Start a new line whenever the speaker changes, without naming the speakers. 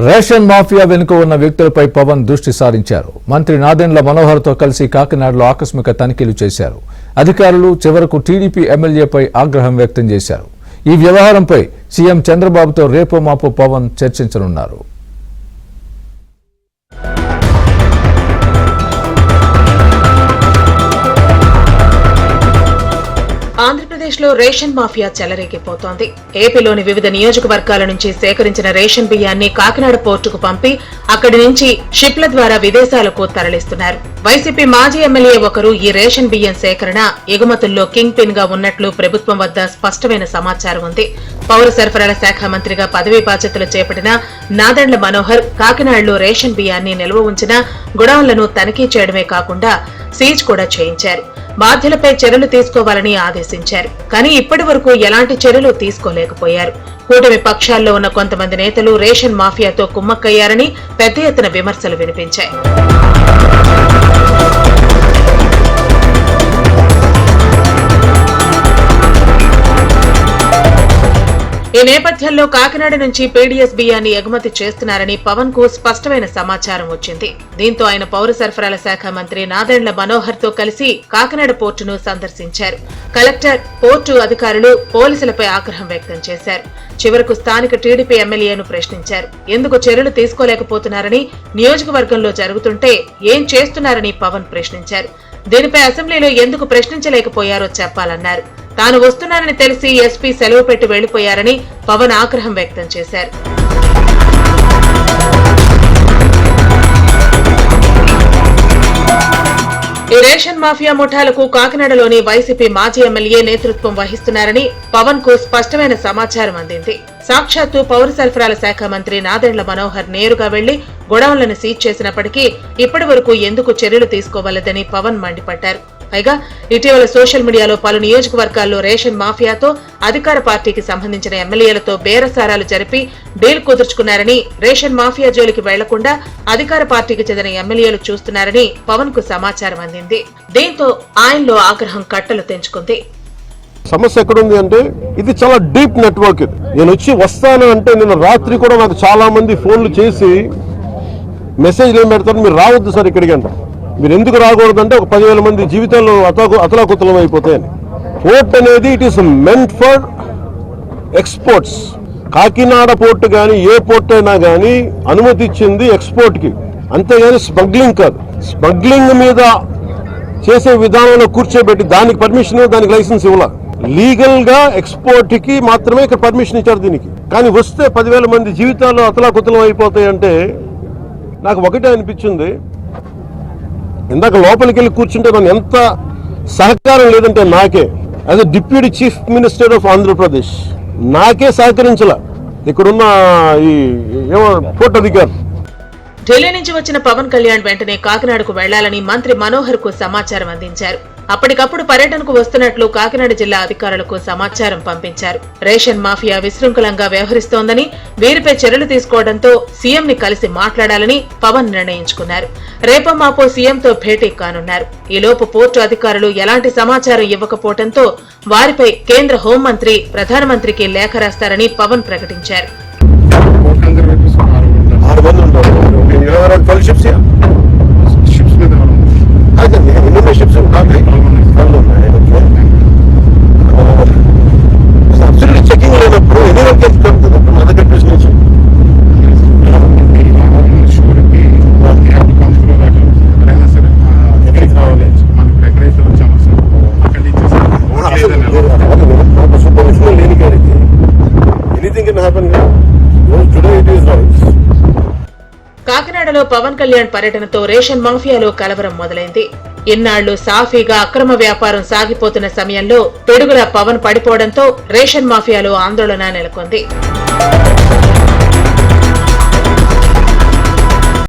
Ration mafia వెనుక ఉన్న వ్యక్తులపై పవన్ దృష్టి సారించారు. మంత్రి నాదెండ్ల మనోహర్తో కలిసి కాకినాడలో ఆకస్మిక తనిఖీలు చేశారు. అధికారులు చివరకు టీడీపీ ఎమ్మెల్యేపై ఆగ్రహం వ్యక్తం చేశారు. ఈ వ్యవహారంపై సీఎం చంద్రబాబుతో రేపో మాపో పవన్ చర్చించనున్నారు.
ఆంధ్రప్రదేశ్లో రేషన్ మాఫియా చెలరేగిపోతోంది. ఏపీలోని వివిధ నియోజకవర్గాల నుంచి సేకరించిన రేషన్ బియ్యాన్ని కాకినాడ పోర్టుకు పంపి అక్కడి నుంచి షిప్ల ద్వారా విదేశాలకు తరలిస్తున్నారు. వైసీపీ మాజీ ఎమ్మెల్యే ఒకరు ఈ రేషన్ బియ్యం సేకరణ, ఎగుమతుల్లో కింగ్ పిన్ గా ఉన్నట్లు ప్రభుత్వం వద్ద స్పష్టమైన సమాచారం ఉంది. పౌర సరఫరాల శాఖ మంత్రిగా పదవీ బాధ్యతలు చేపట్టిన నాదెండ్ల మనోహర్ కాకినాడలో రేషన్ బియ్యాన్ని నిల్వ ఉంచిన గొడవలను తనిఖీ చేయడమే కాకుండా సీజ్ కూడా చేయించారు. బాధ్యులపై చర్యలు తీసుకోవాలని ఆదేశించారు. కానీ ఇప్పటి వరకు ఎలాంటి చర్యలు తీసుకోలేకపోయారు. కూటమి పక్షాల్లో ఉన్న కొంతమంది నేతలు రేషన్ మాఫియాతో కుమ్మక్కయ్యారని పెద్ద ఎత్తున విమర్శలు వినిపించాయి. ఈ నేపథ్యంలో కాకినాడ నుంచి పీడీఎస్ బియ్యాన్ని ఎగుమతి చేస్తున్నారని పవన్ కు స్పష్టమైన సమాచారం వచ్చింది. దీంతో ఆయన పౌర సరఫరాల శాఖ మంత్రి నాదెండ్ల మనోహర్ తో కలిసి కాకినాడ పోర్టును సందర్శించారు. కలెక్టర్, పోర్టు అధికారులు, పోలీసులపై ఆగ్రహం వ్యక్తం చేశారు. చివరకు స్థానిక టీడీపీ ఎమ్మెల్యేను ప్రశ్నించారు. ఎందుకు చర్యలు తీసుకోలేకపోతున్నారని, నియోజకవర్గంలో జరుగుతుంటే ఏం చేస్తున్నారని పవన్ ప్రశ్నించారు. దీనిపై అసెంబ్లీలో ఎందుకు ప్రశ్నించలేకపోయారో చెప్పాలన్నారు. తాను వస్తున్నానని తెలిసి ఎస్పీ సెలవు పెట్టి వెళ్లిపోయారని పవన్ ఆగ్రహం వ్యక్తం చేశారు. ఈ రేషన్ మాఫియా ముఠాలకు కాకినాడలోని వైసీపీ మాజీ ఎమ్మెల్యే నేతృత్వం వహిస్తున్నారని పవన్ కు స్పష్టమైన సమాచారం అందింది. సాక్షాత్తు పౌర సరఫరాల శాఖ మంత్రి నాదెండ్ల మనోహర్ నేరుగా వెళ్లి గొడవలను సీజ్ చేసినప్పటికీ ఇప్పటి వరకు ఎందుకు చర్యలు తీసుకోవలేదని పవన్ మండిపడ్డారు. పైగా ఇటీవల సోషల్ మీడియాలో పలు నియోజకవర్గాల్లో రేషన్ మాఫియాతో అధికార పార్టీకి సంబంధించిన ఎమ్మెల్యేలతో బేరసారాలు జరిపి డీల్ కుదుర్చుకున్నారని, రేషన్ మాఫియా జోలికి వెళ్లకుండా అధికార పార్టీకి చెందిన ఎమ్మెల్యేలు చూస్తున్నారని పవన్ కు సమాచారం అందింది. దీంతో ఆయనలో ఆగ్రహం కట్టలు తెంచుకుంది.
సమస్య ఎక్కడుంది అంటే ఇది చాలా డీప్ నెట్వర్క్. నేను వస్తాను అంటే నిన్న రాత్రి కూడా నాకు చాలా మంది ఫోన్లు చేసి మెసేజ్లు ఏం పెడతారు, మీరు రావద్దు సార్ ఇక్కడికి అంట. మీరు ఎందుకు రాకూడదంటే ఒక 10,000 మంది జీవితాల్లో అతలాకుతలం అయిపోతాయని. పోర్ట్ అనేది it is meant for exports. Kakinada port కానీ ఏ పోర్ట్ అయినా కానీ అనుమతి ఇచ్చింది ఎక్స్పోర్ట్కి, అంతేగాని స్మగ్లింగ్ కాదు. స్మగ్లింగ్ మీద చేసే విధానంలో కూర్చోబెట్టి దానికి పర్మిషన్, దానికి లైసెన్స్ ఇవ్వాల. లీగల్ గా ఎక్స్పోర్ట్ కి మాత్రమే ఇక్కడ పర్మిషన్ ఇచ్చారు దీనికి. కానీ వస్తే 10,000 మంది జీవితాలు అతలాకుతలం అయిపోతాయి అంటే నాకు ఒకటే అనిపించింది. ఇందాక లోపలికి వెళ్ళి కూర్చుంటే నన్ను ఎంత సహకారం లేదంటే నాకే, as a deputy chief minister of Andhra Pradesh నాకే సహకరించాల ఇక్కడున్న ఈ పోర్ట్ అధికారులు.
ఢిల్లీ నుంచి వచ్చిన పవన్ కళ్యాణ్ వెంటనే కాకినాడకు వెళ్లాలని మంత్రి మనోహర్ కు సమాచారం అందించారు. అప్పటికప్పుడు పర్యటనకు వస్తున్నట్లు కాకినాడ జిల్లా అధికారులకు సమాచారం పంపించారు. రేషన్ మాఫియా విశృంఖలంగా వ్యవహరిస్తోందని, వీరిపై చర్యలు తీసుకోవడంతో సీఎం ని కలిసి మాట్లాడాలని పవన్ నిర్ణయించుకున్నారు. రేపో మాపో సీఎంతో భేటీ కానున్నారు. ఈలోపు పోర్టు అధికారులు ఎలాంటి సమాచారం ఇవ్వకపోవడంతో వారిపై కేంద్ర హోంమంత్రి ప్రధానమంత్రికి లేఖ రాస్తారని పవన్ ప్రకటించారు.
చెకింగ్ లేనప్పుడు
కాకినాడలో పవన్ కళ్యాణ్ పర్యటనతో రేషన్ మాఫియాలో కలవరం మొదలైంది. ఇన్నాళ్లు సాఫీగా అక్రమ వ్యాపారం సాగిపోతున్న సమయంలో పిడుగుల పవన్ పడిపోవడంతో రేషన్ మాఫియాలో ఆందోళన నెలకొంది.